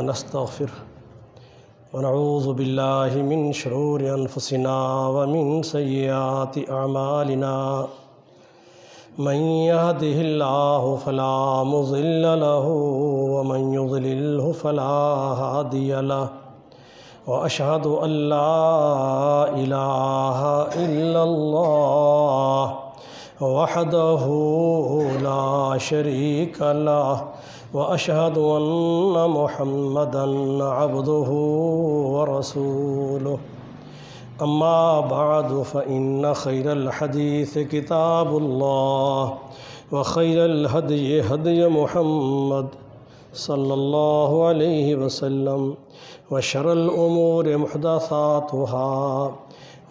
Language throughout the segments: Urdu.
ونستغفره ونعوذ بالله من شرور أنفسنا ومن سيئات أعمالنا من يهده الله فلا مضل له ومن يضلله فلا هادي له وأشهد أن لا إله إلا الله وحده لا شريك له وأشهد أن محمدًا عبده ورسوله أما بعد فإن خير الحديث كتاب الله وخير الهدي هدي محمد صلى الله عليه وسلم وشر الأمور محدثاتها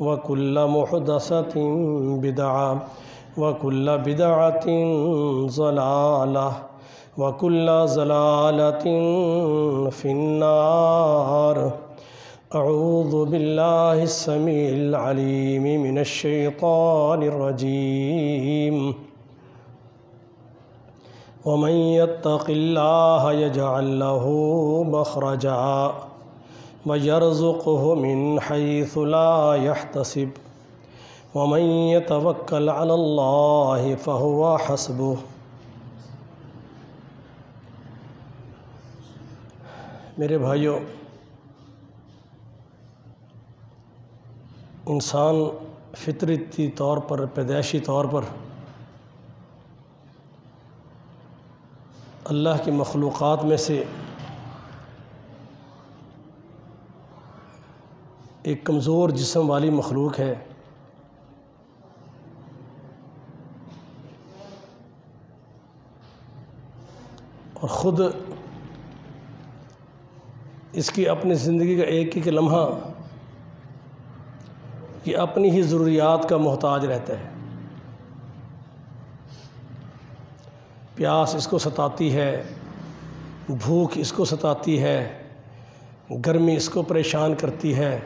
وكل محدثة بدعة وكل بدعة ضلالة وكل ضلالة في النار أعوذ بالله السميع العليم من الشيطان الرجيم ومن يتق الله يجعل له مخرجا ويرزقه من حيث لا يحتسب ومن يتوكل على الله فهو حسبه۔ میرے بھائیوں، انسان فطرتی طور پر، پیدائشی طور پر اللہ کی مخلوقات میں سے ایک کمزور جسم والی مخلوق ہے۔ اور خود اس کی اپنی زندگی کا ایک ایک لمحہ یہ اپنی ہی ضروریات کا محتاج رہتا ہے۔ پیاس اس کو ستاتی ہے، بھوک اس کو ستاتی ہے، گرمی اس کو پریشان کرتی ہے،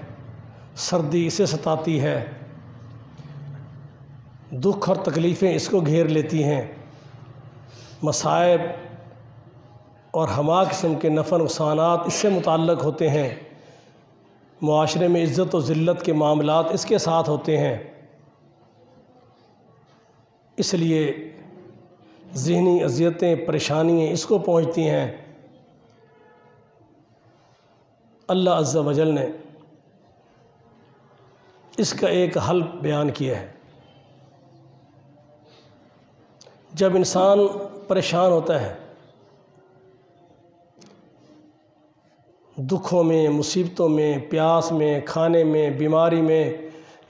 سردی اسے ستاتی ہے، دکھ اور تکلیفیں اس کو گھیر لیتی ہیں، مصائب اور ہما قسم کے نفع نقصانات اس سے متعلق ہوتے ہیں، معاشرے میں عزت و ذلت کے معاملات اس کے ساتھ ہوتے ہیں۔ اس لیے ذہنی اذیتیں، پریشانیاں اس کو پہنچتی ہیں۔ اللہ عز و جل نے اس کا ایک حل بیان کیا ہے۔ جب انسان پریشان ہوتا ہے، دکھوں میں، مصیبتوں میں، پیاس میں، کھانے میں، بیماری میں،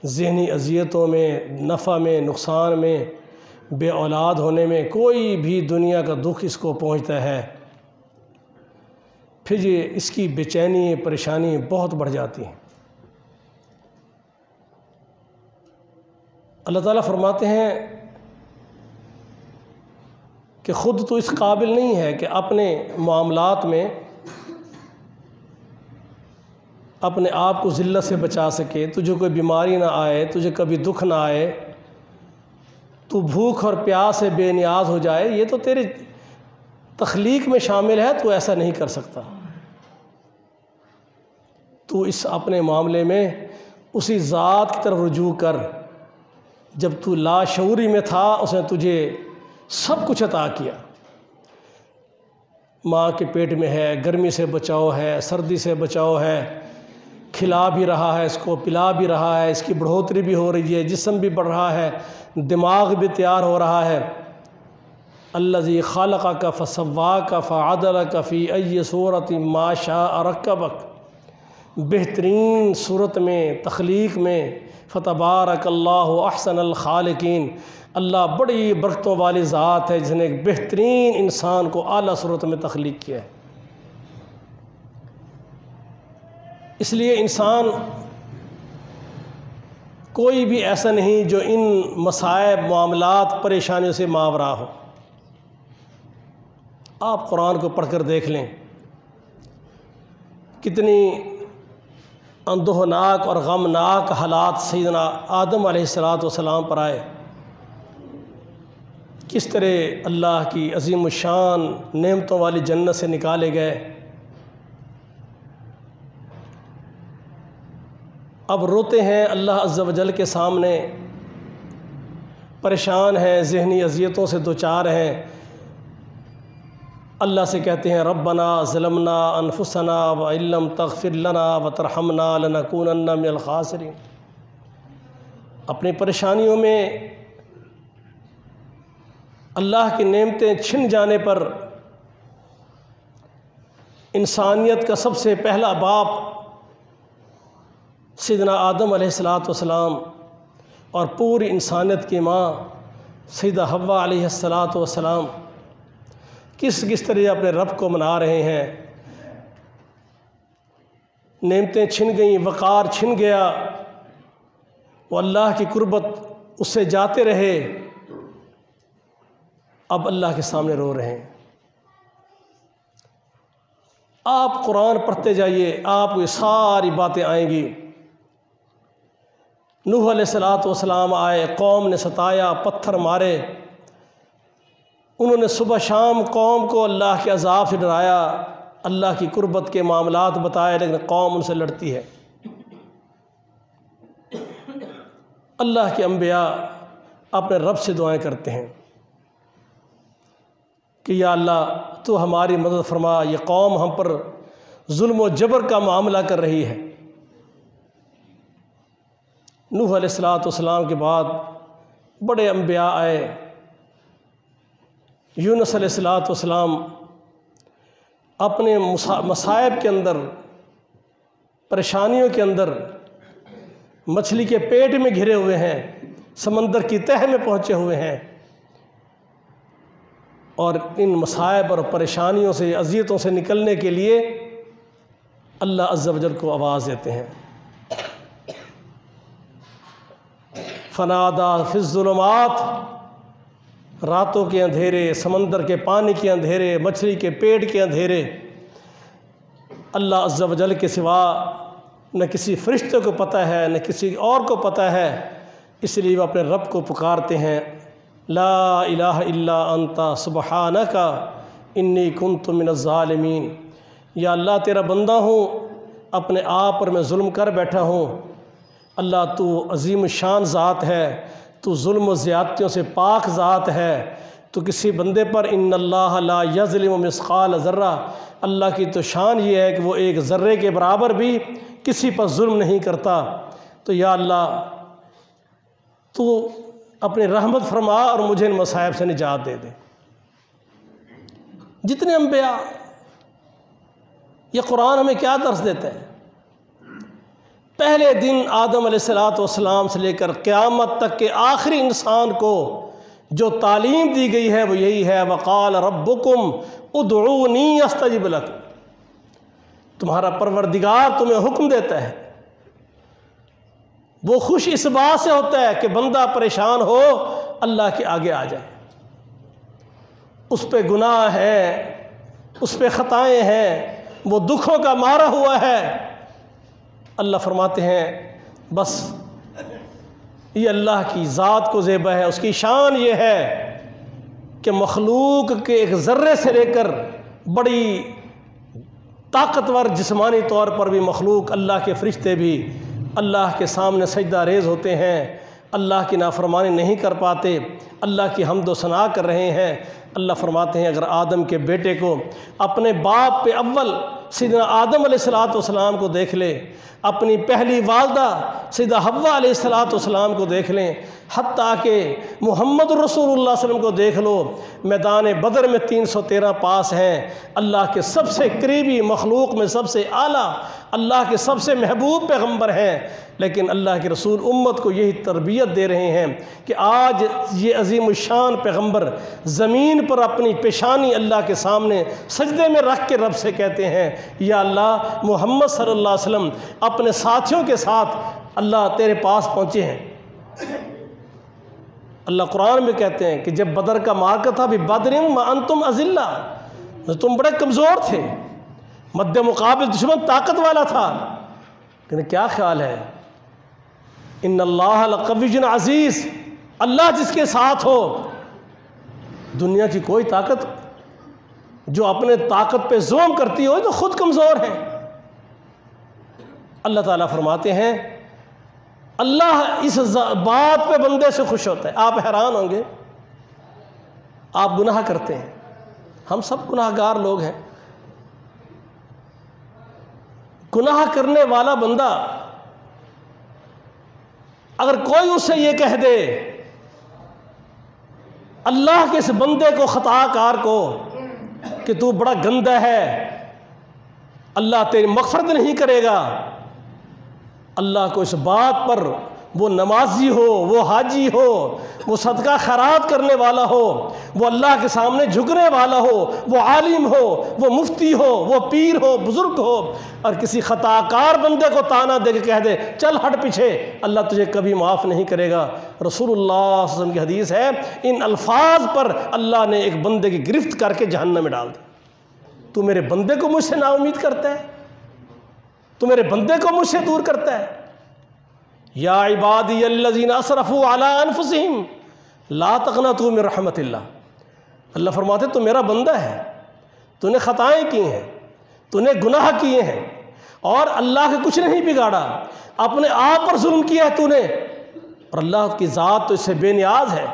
ذہنی اذیتوں میں، نفع میں، نقصان میں، بے اولاد ہونے میں، کوئی بھی دنیا کا دکھ اس کو پہنچتا ہے، پھر یہ اس کی بے چینی، پریشانی بہت بڑھ جاتی ہیں۔ اللہ تعالیٰ فرماتے ہیں کہ خود تو اس قابل نہیں ہے کہ اپنے معاملات میں اپنے آپ کو ذلت سے بچا سکے، تجھے کوئی بیماری نہ آئے، تجھے کبھی دکھ نہ آئے، تو بھوک اور پیاس سے بے نیاز ہو جائے، یہ تو تیری تخلیق میں شامل ہے، تو ایسا نہیں کر سکتا۔ تو اس اپنے معاملے میں اسی ذات کی طرف رجوع کر، جب تو لاشعوری میں تھا اس نے تجھے سب کچھ عطا کیا۔ ماں کے پیٹ میں ہے، گرمی سے بچاؤ ہے، سردی سے بچاؤ ہے، کھلا بھی رہا ہے، اس کو پلا بھی رہا ہے، اس کی بڑھوتری بھی ہو رہی ہے، جسم بھی بڑھ رہا ہے، دماغ بھی تیار ہو رہا ہے۔ الذی خلقک فسواک فعدلک فی ای صورت ما شاء رکبک، بہترین صورت میں، تخلیق میں، فتبارک اللہ احسن الخالقین، اللہ بڑی برکتوں والی ذات ہے جس نے ایک بہترین انسان کو اعلیٰ صورت میں تخلیق کیا ہے۔ اس لیے انسان کوئی بھی ایسا نہیں جو ان مصائب، معاملات، پریشانیوں سے ماورا ہو۔ آپ قرآن کو پڑھ کر دیکھ لیں، کتنی اندوہناک اور غمناک حالات سیدنا آدم علیہ السلام پر آئے، کس طرح اللہ کی عظیم الشان نعمتوں والی جنت سے نکالے گئے، اب روتے ہیں اللہ عز و جل کے سامنے، پریشان ہیں، ذہنی اذیتوں سے دوچار ہیں، اللہ سے کہتے ہیں ربنا ظلمنا انفسنا وان لم تغفر لنا وترحمنا لنکونن من الخاسرین۔ اپنی پریشانیوں میں اللہ کی نعمتیں چھن جانے پر انسانیت کا سب سے پہلا باپ سیدنا آدم علیہ السلام اور پوری انسانیت کی ماں سیدہ حوا علیہ السلام کس طرح اپنے رب کو منا رہے ہیں۔ نعمتیں چھن گئیں، وقار چھن گیا، وہ اللہ کی قربت اس سے جاتے رہے، اب اللہ کے سامنے رو رہے ہیں۔ آپ قرآن پڑھتے جائیے، آپ کو یہ ساری باتیں آئیں گی۔ نوح علیہ السلام آئے، قوم نے ستایا، پتھر مارے، انہوں نے صبح شام قوم کو اللہ کے عذاب سے ڈرایا، اللہ کی قربت کے معاملات بتائے، لیکن قوم ان سے لڑتی ہے۔ اللہ کے انبیاء اپنے رب سے دعائیں کرتے ہیں کہ یا اللہ تو ہماری مدد فرما، یہ قوم ہم پر ظلم و جبر کا معاملہ کر رہی ہے۔ نوح علیہ السلام کے بعد بڑے انبیاء آئے، یونس علیہ السلام اپنے مصائب کے اندر، پریشانیوں کے اندر، مچھلی کے پیٹ میں گھرے ہوئے ہیں، سمندر کی تہہ میں پہنچے ہوئے ہیں، اور ان مصائب اور پریشانیوں سے، اذیتوں سے نکلنے کے لیے اللہ عز و جل کو آواز دیتے ہیں۔ فنادا فی الظلمات، راتوں کے اندھیرے، سمندر کے پانی کے اندھیرے، مچھلی کے پیٹ کے اندھیرے، اللہ عز و جل کے سوا نہ کسی فرشتے کو پتہ ہے، نہ کسی اور کو پتہ ہے، اس لیے وہ اپنے رب کو پکارتے ہیں، لا الہ الا انت سبحانک انی کنت من الظالمین۔ یا اللہ تیرا بندہ ہوں، اپنے آپ پر میں ظلم کر بیٹھا ہوں، اللہ تو عظیم الشان ذات ہے، تو ظلم و زیادتیوں سے پاک ذات ہے، تو کسی بندے پر ان اللہ لا یظلم مثقال ذرہ، اللہ کی تو شان یہ ہے کہ وہ ایک ذرے کے برابر بھی کسی پر ظلم نہیں کرتا۔ تو یا اللہ تو اپنی رحمت فرما اور مجھے ان مصائب سے نجات دے دے۔ جتنے انبیاء، یہ قرآن ہمیں کیا درس دیتا ہے؟ پہلے دن آدم علیہ السلام سے لے کر قیامت تک کے آخری انسان کو جو تعلیم دی گئی ہے وہ یہی ہے، وقال ربکم ادعونی استجب لکم۔ تمہارا پروردگار تمہیں حکم دیتا ہے، وہ خوش اس بات سے ہوتا ہے کہ بندہ پریشان ہو اللہ کے آگے آ جائے۔ اس پہ گناہ ہے، اس پہ خطائیں ہیں، وہ دکھوں کا مارا ہوا ہے، اللہ فرماتے ہیں بس یہ اللہ کی ذات کو زیبا ہے، اس کی شان یہ ہے کہ مخلوق کے ایک ذرے سے لے کر بڑی طاقتور جسمانی طور پر بھی مخلوق، اللہ کے فرشتے بھی اللہ کے سامنے سجدہ ریز ہوتے ہیں، اللہ کی نافرمانی نہیں کر پاتے، اللہ کی حمد و ثنا کر رہے ہیں۔ اللہ فرماتے ہیں اگر آدم کے بیٹے کو اپنے باپ پہ اول سیدنا آدم علیہ السلام کو دیکھ لے، اپنی پہلی والدہ سیدہ حوا علیہ السلام کو دیکھ لیں، حتیٰ کہ محمد رسول اللہ صلی اللہ علیہ وسلم کو دیکھ لو، میدان بدر میں 313 پاس ہیں، اللہ کے سب سے قریبی مخلوق میں سب سے اعلیٰ، اللہ کے سب سے محبوب پیغمبر ہیں، لیکن اللہ کے رسول امت کو یہی تربیت دے رہے ہیں کہ آج یہ عظیم الشان پیغمبر زمین پر اپنی پیشانی اللہ کے سامنے سجدے میں رکھ کے رب سے کہتے ہیں یا اللہ محمد صلی اللہ علیہ وسلم اپنے ساتھیوں کے ساتھ اللہ تیرے پاس پہنچے ہیں۔ اللہ قرآن میں کہتے ہیں کہ جب بدر کا معرکہ تھا بِبَدْرٍ وَأَنْتُمْ أَذِلَّةٌ، تم بڑے کمزور تھے، مد مقابل دشمن طاقت والا تھا، لیکن کیا خیال ہے ان اللہ لقوی عزیز، اللہ جس کے ساتھ ہو دنیا کی کوئی طاقت جو اپنے طاقت پہ ظلم کرتی ہو تو خود کمزور ہے۔ اللہ تعالیٰ فرماتے ہیں اللہ اس بات پہ بندے سے خوش ہوتا ہے۔ آپ حیران ہوں گے، آپ گناہ کرتے ہیں، ہم سب گناہ گار لوگ ہیں۔ گناہ کرنے والا بندہ اگر کوئی اس سے یہ کہہ دے، اللہ کے اس بندے کو، خطا کار کو، کہ تو بڑا گندہ ہے، اللہ تیری مغفرت نہیں کرے گا، اللہ کو اس بات پر، وہ نمازی ہو، وہ حاجی ہو، وہ صدقہ خیرات کرنے والا ہو، وہ اللہ کے سامنے جھکنے والا ہو، وہ عالم ہو، وہ مفتی ہو، وہ پیر ہو، بزرگ ہو، اور کسی خطا کار بندے کو تانا دے کے کہہ دے چل ہٹ پیچھے، اللہ تجھے کبھی معاف نہیں کرے گا۔ رسول اللہ صلی اللہ علیہ وسلم کی حدیث ہے، ان الفاظ پر اللہ نے ایک بندے کی گرفت کر کے جہنم میں ڈال دی۔ تو میرے بندے کو مجھ سے نا امید کرتا ہے، تو میرے بندے کو مجھ سے دور کرتا ہے۔ یا عبادی الذین اسرفوا علی انفسہم لا تقنطوا من رحمت اللہ۔ اللہ فرماتے تو میرا بندہ ہے، تو نے خطائیں کی ہیں، تو نے گناہ کیے ہیں، اور اللہ کے کچھ نہیں بگاڑا، اپنے آپ پر ظلم کیا ہے تو نے، اور اللہ کی ذات تو اس سے بے نیاز ہے،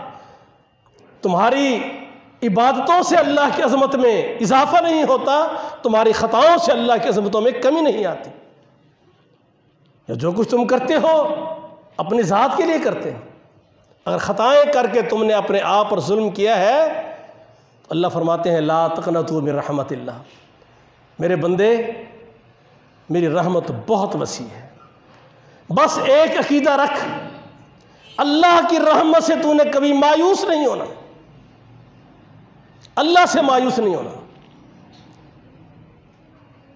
تمہاری عبادتوں سے اللہ کی عظمت میں اضافہ نہیں ہوتا، تمہاری خطاؤں سے اللہ کی عظمتوں میں کمی نہیں آتی۔ جو کچھ تم کرتے ہو اپنی ذات کے لیے کرتے ہو، اگر خطائیں کر کے تم نے اپنے آپ پر ظلم کیا ہے تو اللہ فرماتے ہیں لا تقنطوا من رحمت اللہ، میرے بندے میری رحمت بہت وسیع ہے، بس ایک عقیدہ رکھ، اللہ کی رحمت سے تو نے کبھی مایوس نہیں ہونا، اللہ سے مایوس نہیں ہونا۔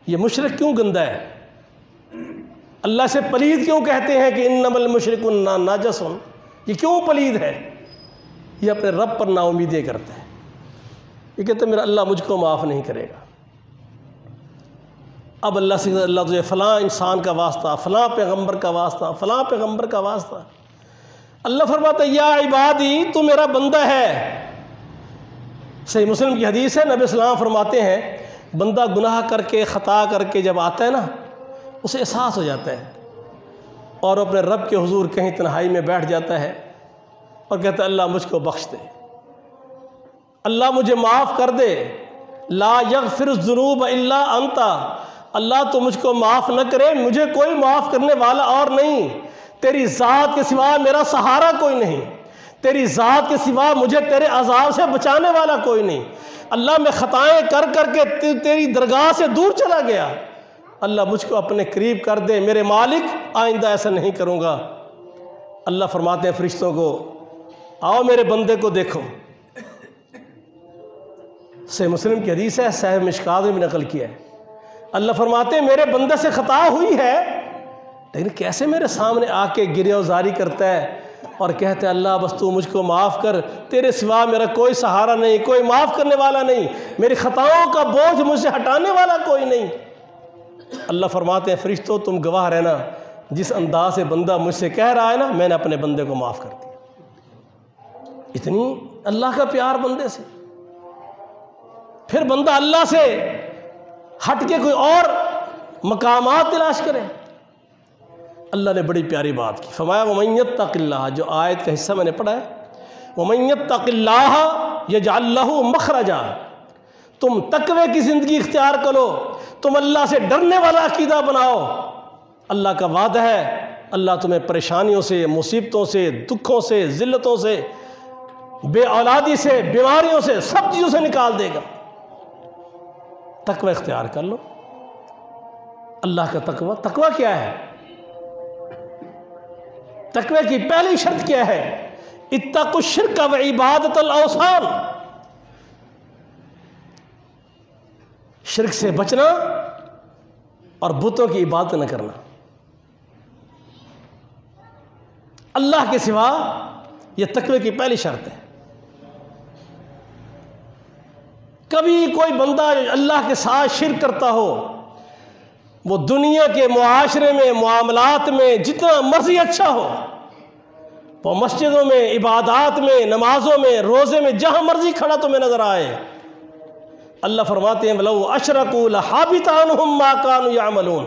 یہ مشرک کیوں گندا ہے؟ اللہ سے پلید کیوں کہتے ہیں کہ انما المشرکون نجس؟ یہ کیوں پلید ہے؟ یہ اپنے رب پر نا امیدیں کرتا ہے، یہ کہتے ہیں میرا اللہ مجھ کو معاف نہیں کرے گا۔ اب اللہ سے اللہ تجھے فلاں انسان کا واسطہ، فلاں پیغمبر کا واسطہ، فلاں پیغمبر کا واسطہ۔ اللہ فرماتا ہے یا عبادی تو میرا بندہ ہے۔ صحیح مسلم کی حدیث ہے، نبی اسلام فرماتے ہیں بندہ گناہ کر کے، خطا کر کے جب آتا ہے نا، اسے احساس ہو جاتا ہے، اور اپنے رب کے حضور کہیں تنہائی میں بیٹھ جاتا ہے اور کہتا ہے اللہ مجھ کو بخش دے، اللہ مجھے معاف کر دے، لا یغفر الذنوب الا انت، اللہ تو مجھ کو معاف نہ کرے، مجھے کوئی معاف کرنے والا اور نہیں، تیری ذات کے سوا میرا سہارا کوئی نہیں، تیری ذات کے سوا مجھے تیرے عذاب سے بچانے والا کوئی نہیں، اللہ میں خطائیں کر کر کے تیری درگاہ سے دور چلا گیا، اللہ مجھ کو اپنے قریب کر دے، میرے مالک آئندہ ایسا نہیں کروں گا۔ اللہ فرماتے ہیں فرشتوں کو آؤ میرے بندے کو دیکھو۔ صحیح مسلم کی حدیث ہے، صحیح مشکات میں بھی نقل کیا ہے، اللہ فرماتے ہیں میرے بندے سے خطا ہوئی ہے، لیکن کیسے میرے سامنے آ کے گریہ وزاری کرتا ہے اور کہتا ہے اللہ بس تو مجھ کو معاف کر، تیرے سوا میرا کوئی سہارا نہیں، کوئی معاف کرنے والا نہیں، میری خطاؤں کا بوجھ مجھ سے ہٹانے والا کوئی نہیں۔ اللہ فرماتے ہیں فرشتوں تم گواہ رہنا، جس انداز سے بندہ مجھ سے کہہ رہا ہے نا، میں نے اپنے بندے کو معاف کر دیا۔ اتنی اللہ کا پیار بندے سے۔ پھر بندہ اللہ سے ہٹ کے کوئی اور مقامات تلاش کرے، اللہ نے بڑی پیاری بات کی، فرمایا وَمَن يَتَّقِ اللَّهَ، جو آیت کا حصہ میں نے پڑھا ہے، وَمَن يَتَّقِ اللَّهَ يَجْعَلْ لَهُ مَخْرَجًا، تم تقوی کی زندگی اختیار کرو، تم اللہ سے ڈرنے والا عقیدہ بناؤ، اللہ کا وعدہ ہے اللہ تمہیں پریشانیوں سے، مصیبتوں سے، دکھوں سے، ذلتوں سے، بے اولادی سے، بیماریوں سے، سب چیزوں سے نکال دے گا۔ تقوی اختیار کر لو، اللہ کا تقوی۔ تقوی کیا ہے؟ تقوی کی پہلی شرط کیا ہے؟ اتقوا الشرک وعبادۃ الاوثان، شرک سے بچنا اور بتوں کی عبادت نہ کرنا، اللہ کے سوا، یہ تقوی کی پہلی شرط ہے۔ کبھی کوئی بندہ اللہ کے ساتھ شرک کرتا ہو، وہ دنیا کے معاشرے میں، معاملات میں جتنا مرضی اچھا ہو، وہ مسجدوں میں، عبادات میں، نمازوں میں، روزے میں، جہاں مرضی کھڑا تمہیں نظر آئے، اللہ فرماتے ہیں وَلَوْ أَشْرَكُوا لَحَبِطَ عَنْهُمْ مَا كَانُوا يَعْمَلُونَ،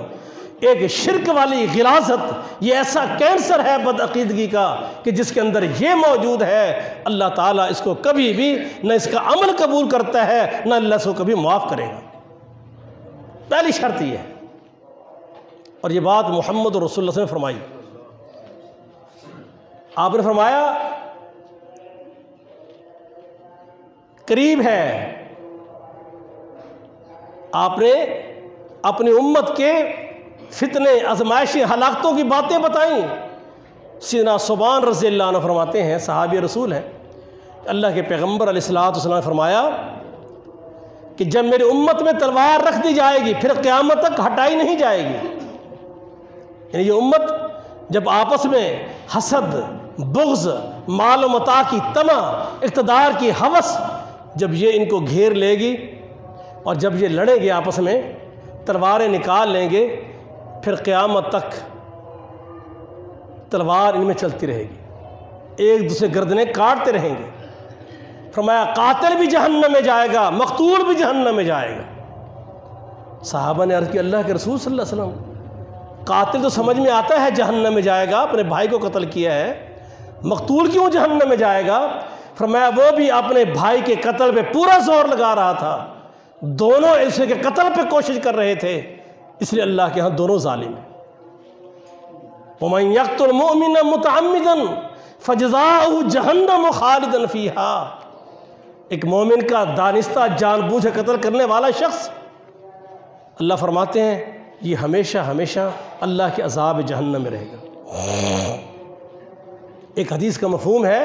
ایک شرک والی غلاظت، یہ ایسا کینسر ہے بدعقیدگی کا کہ جس کے اندر یہ موجود ہے، اللہ تعالیٰ اس کو کبھی بھی نہ اس کا عمل قبول کرتا ہے نہ اللہ اس کو کبھی معاف کرے گا۔ پہلی شرط یہ ہے، اور یہ بات محمد رسول اللہ صلی اللہ علیہ وسلم نے فرمائی۔ آپ نے فرمایا قریب ہے، آپ نے اپنی امت کے فتنے، آزمائشیں، ہلاکتوں کی باتیں بتائیں۔ سیدنا ثوبان رضی اللہ عنہ فرماتے ہیں، صحابی رسول ہیں، اللہ کے پیغمبر علیہ الصلوۃ والسلام نے فرمایا کہ جب میری امت میں تلوار رکھ دی جائے گی پھر قیامت تک ہٹائی نہیں جائے گی، یعنی یہ امت جب آپس میں حسد، بغض، مال و متاع کی طمع، اقتدار کی ہوس، جب یہ ان کو گھیر لے گی اور جب یہ لڑیں گے آپس میں، تلواریں نکال لیں گے، پھر قیامت تک تلوار ان میں چلتی رہے گی، ایک دوسرے گردنیں کاٹتے رہیں گے۔ فرمایا قاتل بھی جہنم میں جائے گا، مقتول بھی جہنم میں جائے گا۔ صحابہ نے عرض کی اللہ کے رسول صلی اللہ علیہ وسلم، قاتل تو سمجھ میں آتا ہے جہنم میں جائے گا، اپنے بھائی کو قتل کیا ہے، مقتول کیوں جہنم میں جائے گا؟ فرمایا وہ بھی اپنے بھائی کے قتل پہ پورا زور لگا رہا تھا، دونوں اسے کے قتل پہ کوشش کر رہے تھے، اس لیے اللہ کے ہاں دونوں ظالم ہیں۔ وَمَن يَقْتُلْ مُؤْمِنًا مُتَعَمِّدًا فَجَزَاؤُهُ جَهَنَّمُ خَالِدًا فِيهَا، ایک مومن کا دانستہ جان بوجھ قتل کرنے والا شخص، اللہ فرماتے ہیں یہ ہمیشہ ہمیشہ اللہ کے عذاب جہنم میں رہے گا۔ ایک حدیث کا مفہوم ہے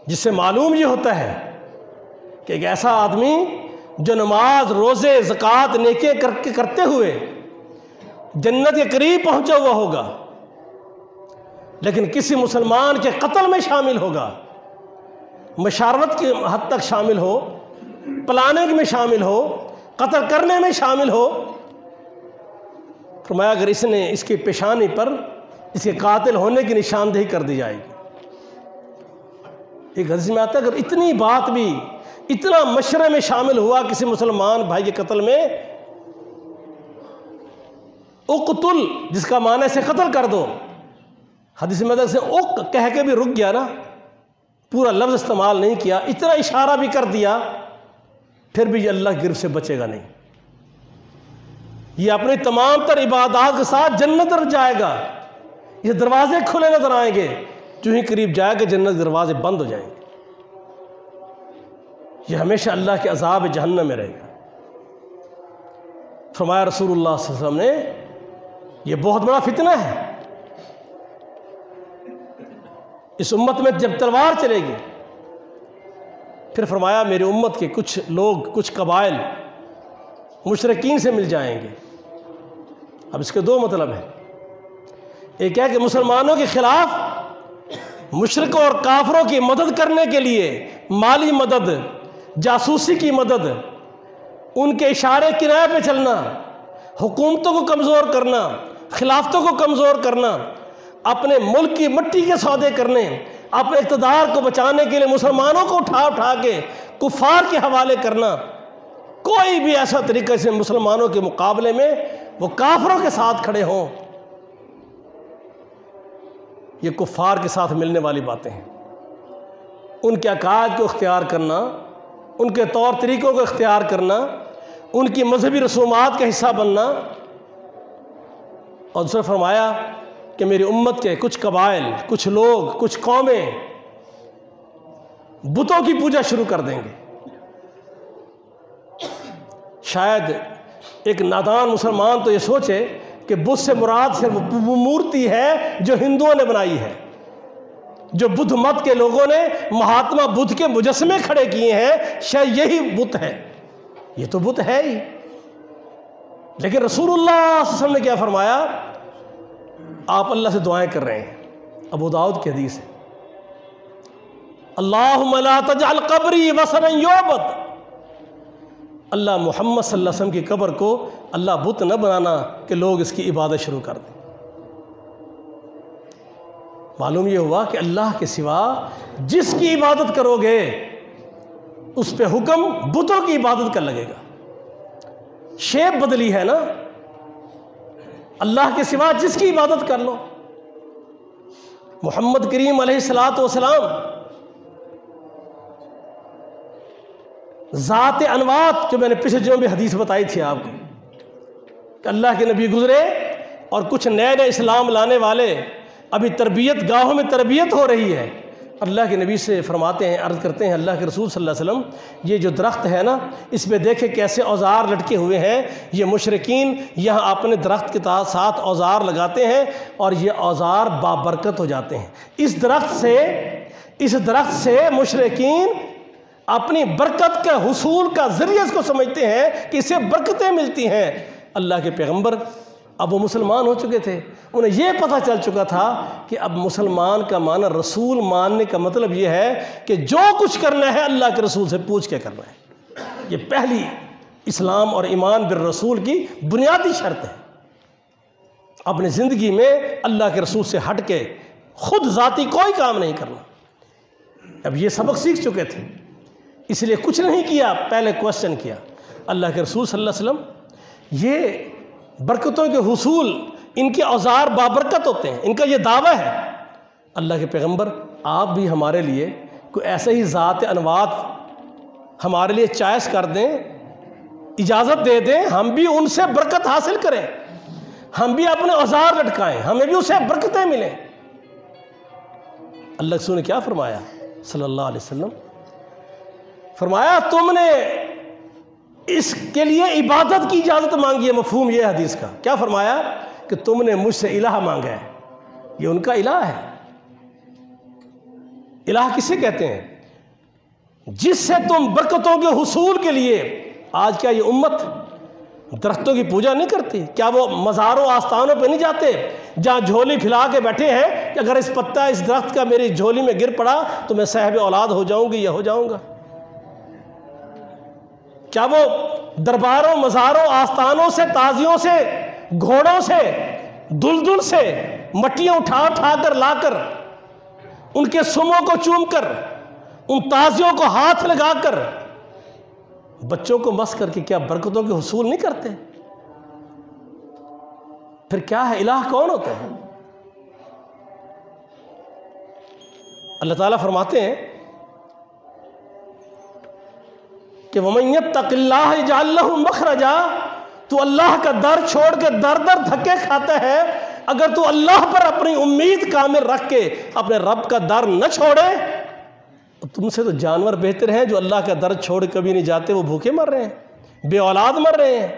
جس سے معلوم یہ ہوتا ہے کہ ایک ایسا آدمی جو نماز، روزے، زکوٰۃ، نیکیاں کرتے ہوئے جنت کے قریب پہنچا ہوا ہوگا، لیکن کسی مسلمان کے قتل میں شامل ہوگا، مشاورت کی حد تک شامل ہو، پلاننگ میں شامل ہو، قتل کرنے میں شامل ہو، فرمایا اگر اس نے اس کی پیشانی پر اس کے قاتل ہونے کی نشاندہی کر دی جائے گی۔ ایک حدیث میں آتا ہے اگر اتنی بات بھی، اتنا مشورے میں شامل ہوا کسی مسلمان بھائی کے قتل میں، اقتل جس کا معنی سے قتل کر دو، حدیث میں سے اق کہہ کے بھی رک گیا نا، پورا لفظ استعمال نہیں کیا، اتنا اشارہ بھی کر دیا، پھر بھی یہ اللہ کی گرفت سے بچے گا نہیں، یہ اپنی تمام تر عبادات کے ساتھ جنت تک جائے گا، یہ دروازے کھلے نظر آئیں گے، جو ہی قریب جائے گا جنت کے دروازے بند ہو جائیں گے، یہ ہمیشہ اللہ کے عذاب جہنم میں رہے گا۔ فرمایا رسول اللہ صلی اللہ علیہ وسلم نے یہ بہت بڑا فتنہ ہے، اس امت میں جب تلوار چلے گی، پھر فرمایا میری امت کے کچھ لوگ، کچھ قبائل مشرکین سے مل جائیں گے۔ اب اس کے دو مطلب ہیں، ایک ہے کہ مسلمانوں کے خلاف مشرکوں اور کافروں کی مدد کرنے کے لیے مالی مدد، جاسوسی کی مدد، ان کے اشارے کنائے پہ چلنا، حکومتوں کو کمزور کرنا، خلافتوں کو کمزور کرنا، اپنے ملک کی مٹی کے سودے کرنے، اپنے اقتدار کو بچانے کے لیے مسلمانوں کو اٹھا کے کفار کے حوالے کرنا، کوئی بھی ایسا طریقے سے مسلمانوں کے مقابلے میں وہ کافروں کے ساتھ کھڑے ہوں، یہ کفار کے ساتھ ملنے والی باتیں ہیں۔ ان کے عقائد کو اختیار کرنا، ان کے طور طریقوں کو اختیار کرنا، ان کی مذہبی رسومات کا حصہ بننا، اور دوسرا فرمایا کہ میری امت کے کچھ قبائل، کچھ لوگ، کچھ قومیں بتوں کی پوجا شروع کر دیں گے۔ شاید ایک نادان مسلمان تو یہ سوچے کہ بت سے مراد صرف وہ مورتی ہے جو ہندوؤں نے بنائی ہے، جو بدھ مت کے لوگوں نے مہاتما بدھ کے مجسمے کھڑے کیے ہیں، شاید یہی بت ہے۔ یہ تو بت ہے ہی، لیکن رسول اللہ صلی اللہ علیہ وسلم نے کیا فرمایا؟ آپ اللہ سے دعائیں کر رہے ہیں، ابو داؤد کی حدیث ہے، اللہم لا تجعل قبری وثنا یعبد، اللہ محمد صلی اللہ علیہ وسلم کی قبر کو اللہ بت نہ بنانا کہ لوگ اس کی عبادت شروع کر دیں۔ معلوم یہ ہوا کہ اللہ کے سوا جس کی عبادت کرو گے اس پہ حکم بتوں کی عبادت کا لگے گا۔ شیپ بدلی ہے نا، اللہ کے سوا جس کی عبادت کر لو۔ محمد کریم علیہ الصلوۃ والسلام ذات انوات، جو میں نے پچھلے دنوں بھی حدیث بتائی تھی آپ کو کہ اللہ کے نبی گزرے اور کچھ نئے نئے اسلام لانے والے، ابھی تربیت گاہوں میں تربیت ہو رہی ہے، اللہ کے نبی سے فرماتے ہیں، عرض کرتے ہیں اللہ کے رسول صلی اللہ علیہ وسلم یہ جو درخت ہے نا، اس میں دیکھیں کیسے اوزار لٹکے ہوئے ہیں، یہ مشرکین یہاں اپنے درخت کے ساتھ اوزار لگاتے ہیں اور یہ اوزار بابرکت ہو جاتے ہیں۔ اس درخت سے مشرکین اپنی برکت کے حصول کا ذریعہ اس کو سمجھتے ہیں کہ اس سے برکتیں ملتی ہیں۔ اللہ کے پیغمبر اب وہ مسلمان ہو چکے تھے، انہیں یہ پتہ چل چکا تھا کہ اب مسلمان کا معنی رسول ماننے کا مطلب یہ ہے کہ جو کچھ کرنا ہے اللہ کے رسول سے پوچھ کے کرنا ہے۔ یہ پہلی اسلام اور ایمان بالرسول کی بنیادی شرط ہے۔ اپنی زندگی میں اللہ کے رسول سے ہٹ کے خود ذاتی کوئی کام نہیں کرنا۔ اب یہ سبق سیکھ چکے تھے، اس لیے کچھ نہیں کیا، پہلے کوشچن کیا۔ اللہ کے رسول صلی اللہ علیہ وسلم یہ برکتوں کے حصول، ان کے اوزار بابرکت ہوتے ہیں، ان کا یہ دعویٰ ہے۔ اللہ کے پیغمبر آپ بھی ہمارے لیے کوئی ایسے ہی ذات انوات ہمارے لیے چوائس کر دیں، اجازت دے دیں، ہم بھی ان سے برکت حاصل کریں، ہم بھی اپنے اوزار لٹکائیں، ہمیں بھی اسے برکتیں ملیں۔ اللہ کے رسول نے کیا فرمایا صلی اللہ علیہ وسلم؟ فرمایا تم نے اس کے لیے عبادت کی اجازت مانگی ہے۔ مفہوم یہ حدیث کا کیا فرمایا کہ تم نے مجھ سے الہ مانگا ہے، یہ ان کا الہ ہے۔ الہ کسے کہتے ہیں؟ جس سے تم برکتوں کے حصول کے لیے، آج کیا یہ امت درختوں کی پوجا نہیں کرتی؟ کیا وہ مزاروں آستانوں پہ نہیں جاتے جہاں جھولی پھیلا کے بیٹھے ہیں کہ اگر اس پتہ اس درخت کا میری جھولی میں گر پڑا تو میں صاحب اولاد ہو جاؤں گی یا ہو جاؤں گا؟ کیا وہ درباروں مزاروں آستانوں سے، تازیوں سے، گھوڑوں سے، دلدل سے مٹیاں اٹھا اٹھا کر لا کر، ان کے سموں کو چوم کر، ان تازیوں کو ہاتھ لگا کر، بچوں کو مس کر کے کیا برکتوں کے حصول نہیں کرتے؟ پھر کیا ہے؟ الہ کون ہوتا ہے؟ اللہ تعالیٰ فرماتے ہیں کہ وَمَن يَتَّقِ اللَّهَ يَجْعَل لَّهُ مَخْرَجًا، تو اللہ کا در چھوڑ کے در در دھکے کھاتا ہے۔ اگر تو اللہ پر اپنی امید کامل رکھ کے اپنے رب کا در نہ چھوڑے، تم سے تو جانور بہتر ہیں جو اللہ کا در چھوڑ کبھی نہیں جاتے، وہ بھوکے مر رہے ہیں، بے اولاد مر رہے ہیں۔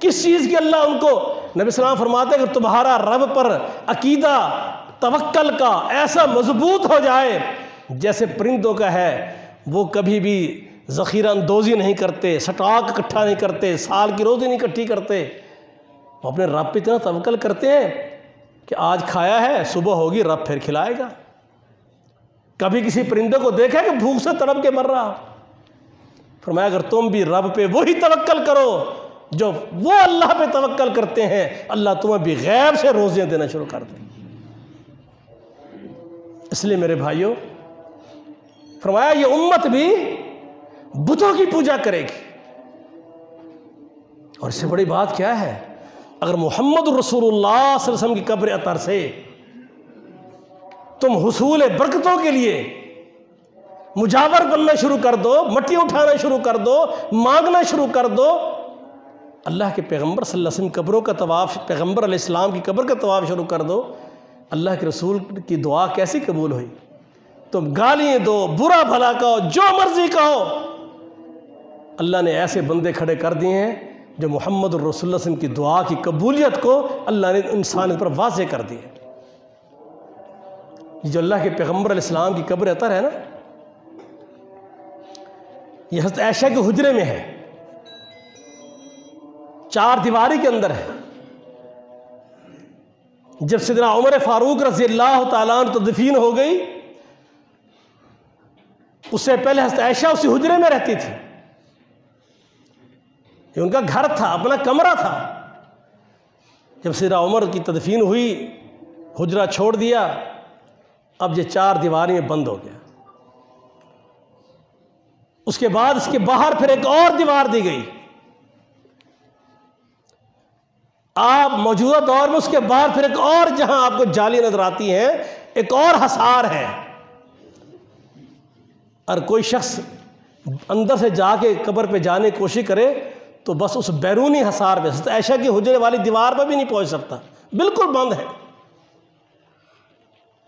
کس چیز کی اللہ ان کو؟ نبی صلی اللہ علیہ وسلم فرماتے ہیں کہ تمہارا رب پر عقیدہ توکل کا ایسا مضبوط ہو جائے جیسے پرندوں کا ہے، وہ کبھی بھی ذخیرہ اندوزی نہیں کرتے، سٹاک اکٹھا نہیں کرتے، سال کی روزی نہیں اکٹھی کرتے، وہ اپنے رب پہ اتنا توکل کرتے ہیں کہ آج کھایا ہے، صبح ہوگی رب پھر کھلائے گا۔ کبھی کسی پرندے کو دیکھا کہ بھوک سے تڑپ کے مر رہا؟ فرمایا اگر تم بھی رب پہ وہی توکل کرو جو وہ اللہ پہ توکل کرتے ہیں، اللہ تمہیں بھی غیب سے روزیاں دینا شروع کر دے۔ اس لیے میرے بھائیوں، فرمایا یہ امت بھی بتوں کی پوجا کرے گی، اور اس سے بڑی بات کیا ہے؟ اگر محمد رسول اللہ صلی اللہ علیہ وسلم کی قبر اطہر سے تم حصول برکتوں کے لیے مجاور بننا شروع کر دو، مٹی اٹھانا شروع کر دو، مانگنا شروع کر دو، اللہ کے پیغمبر صلی اللہ علیہ وسلم قبروں کا طواف، پیغمبر علیہ السلام کی قبر کا طواف شروع کر دو، اللہ کے رسول کی دعا کیسی قبول ہوئی؟ تم گالیاں دو، برا بھلا کہو، جو مرضی کہو، اللہ نے ایسے بندے کھڑے کر دیے ہیں جو محمد الرسول صلی اللہ علیہ وسلم کی دعا کی قبولیت کو اللہ نے انسان پر واضح کر دی ہے۔ جو اللہ کے پیغمبر علیہ السلام کی قبر اطہر ہے نا، یہ حضرت عائشہ کے حجرے میں ہے، 4 دیواری کے اندر ہے۔ جب سیدنا عمر فاروق رضی اللہ تعالیٰ عنہ تدفین ہو گئی، اس سے پہلے حضرت عائشہ اسی حجرے میں رہتی تھی، یہ ان کا گھر تھا، اپنا کمرہ تھا۔ جب سیدنا عمر کی تدفین ہوئی، حجرہ چھوڑ دیا، اب یہ 4 دیواری میں بند ہو گیا۔ اس کے بعد اس کے باہر پھر ایک اور دیوار دی گئی، آپ موجودہ دور میں اس کے بعد پھر ایک اور جہاں آپ کو جالی نظر آتی ہیں، ایک اور حصار ہے. اور کوئی شخص اندر سے جا کے قبر پہ جانے کی کوشش کرے تو بس اس بیرونی حصار پہ، حضرت عائشہ کی حجرے والی دیوار پہ بھی نہیں پہنچ سکتا، بالکل بند ہے.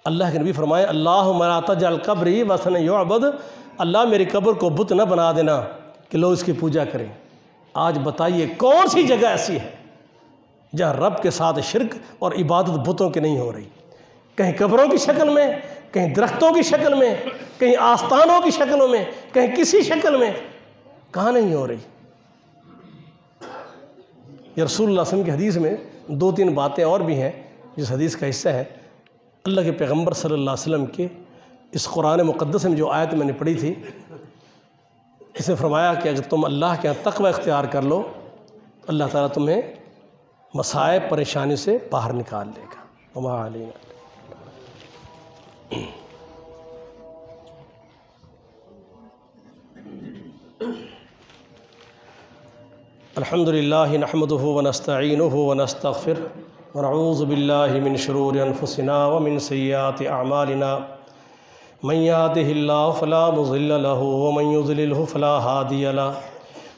اللہ کے نبی فرمائے اللہم لا تجعل قبری وثنا یعبد، اللہ میری قبر کو بت نہ بنا دینا کہ لوگ اس کی پوجا کریں. آج بتائیے کون سی جگہ ایسی ہے جہاں رب کے ساتھ شرک اور عبادت بتوں کی نہیں ہو رہی؟ کہیں قبروں کی شکل میں، کہیں درختوں کی شکل میں، کہیں آستانوں کی شکلوں میں، کہیں کسی شکل میں، کہاں نہیں ہو رہی؟ یہ رسول اللہ صلی اللہ علیہ وسلم کی حدیث میں 2-3 باتیں اور بھی ہیں جس حدیث کا حصہ ہے. اللہ کے پیغمبر صلی اللہ علیہ وسلم کے اس قرآن مقدس میں جو آیت میں نے پڑھی تھی، اس نے فرمایا کہ اگر تم اللہ کے یہاں تقوی اختیار کر لو، اللہ تعالیٰ تمہیں مصائب پریشانی سے باہر نکال لے گا. وما علینا. الحمد للہ نحمده ونستعینه ونستغفره ونعوذ باللہ من شرور انفسنا ومن سیئات اعمالنا من يهده الله فلا مضل له ومن يضلله فلا هادي له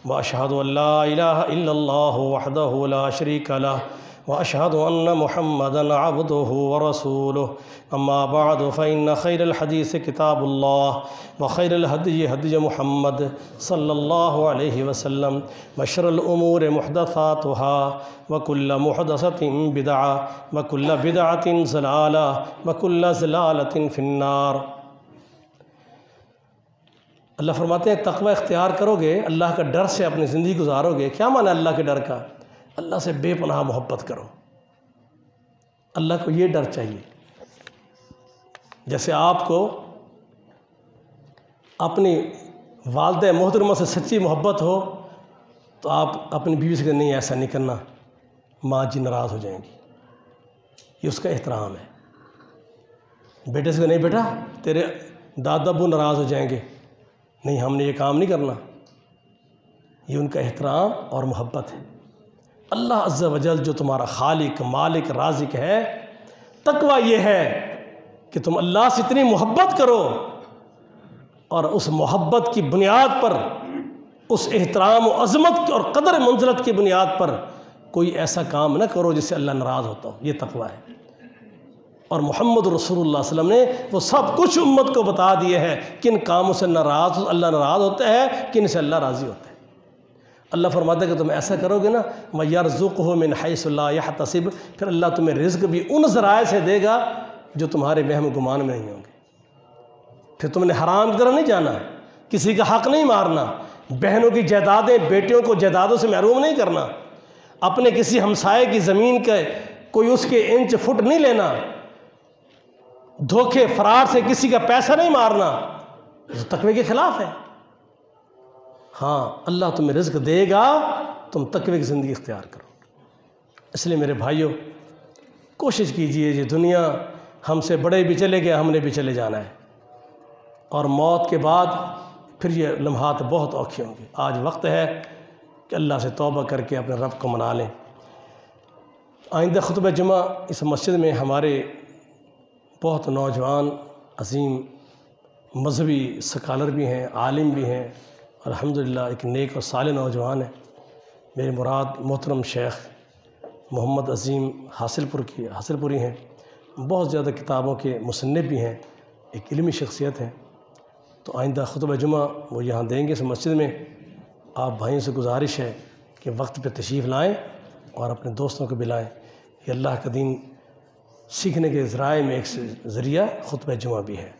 واشهد ان لا اله الا الله وحده لا شريك له واشهد ان محمدا عبده ورسوله. اما بعد فان خير الحديث كتاب الله وخير الهدي هدي محمد صلى الله عليه وسلم وشر الامور محدثاتها وكل محدثة بدعة وكل بدعة ضلالة وكل ضلالة في النار. اللہ فرماتے ہیں تقوی اختیار کرو گے، اللہ کا ڈر سے اپنی زندگی گزارو گے. کیا معنی اللہ کے ڈر کا؟ اللہ سے بے پناہ محبت کرو. اللہ کو یہ ڈر چاہیے. جیسے آپ کو اپنی والدہ محترمہ سے سچی محبت ہو تو آپ اپنی بیوی سے کہیں نہیں ایسا نہیں کرنا، ماں جی ناراض ہو جائیں گی. یہ اس کا احترام ہے. بیٹے سے نہیں بیٹا تیرے دادا ابو ناراض ہو جائیں گے، نہیں ہم نے یہ کام نہیں کرنا. یہ ان کا احترام اور محبت ہے. اللہ عز و جل جو تمہارا خالق مالک رازق ہے، تقوی یہ ہے کہ تم اللہ سے اتنی محبت کرو اور اس محبت کی بنیاد پر، اس احترام و عظمت اور قدر منزلت کی بنیاد پر کوئی ایسا کام نہ کرو جس سے اللہ ناراض ہوتا ہو. یہ تقوی ہے. اور محمد رسول اللہ صلی اللہ علیہ وسلم نے وہ سب کچھ امت کو بتا دیے ہیں کن کاموں سے اللہ ناراض ہوتا ہے، کن سے اللہ راضی ہوتا ہے. اللہ فرماتا ہے کہ تم ایسا کرو گے نا وَيَرْزُقْهُ مِنْ حَيْثُ لَا يَحْتَسِبُ، پھر اللہ تمہیں رزق بھی ان ذرائع سے دے گا جو تمہارے وہم و گمان میں نہیں ہوں گے. پھر تم نے حرام کی طرف نہیں جانا، کسی کا حق نہیں مارنا، بہنوں کی جائیدادیں بیٹیوں کو جائیدادوں سے محروم نہیں کرنا، اپنے کسی ہمسائے کی زمین کا کوئی اس کے انچ فٹ نہیں لینا، دھوکے فراڈ سے کسی کا پیسہ نہیں مارنا. یہ تقوی کے خلاف ہے. ہاں اللہ تمہیں رزق دے گا، تم تقوی کی زندگی اختیار کرو. اس لیے میرے بھائیوں کوشش کیجئے، یہ دنیا ہم سے بڑے بھی چلے گئے، ہم نے بھی چلے جانا ہے، اور موت کے بعد پھر یہ لمحات بہت اوکھے ہوں گے. آج وقت ہے کہ اللہ سے توبہ کر کے اپنے رب کو منا لیں. آئندہ خطبہ جمعہ اس مسجد میں ہمارے بہت نوجوان عظیم مذہبی سکالر بھی ہیں، عالم بھی ہیں، الحمدللہ ایک نیک اور صالح نوجوان ہیں. میرے مراد محترم شیخ محمد عظیم حاصل پوری ہیں. بہت زیادہ کتابوں کے مصنف بھی ہیں، ایک علمی شخصیت ہیں. تو آئندہ خطبہ جمعہ وہ یہاں دیں گے اس مسجد میں. آپ بھائیوں سے گزارش ہے کہ وقت پہ تشریف لائیں اور اپنے دوستوں کو بلائیں. یہ اللہ کا دین سیکھنے کے ذرائع میں ایک ذریعہ خطبہ جمعہ بھی ہے.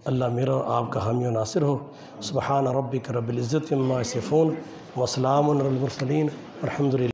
اللہ میرا اور آپ کا حامی و ناصر ہو. سبحان ربک رب العزت عما یصفون وسلام علی المرسلین والحمد للہ.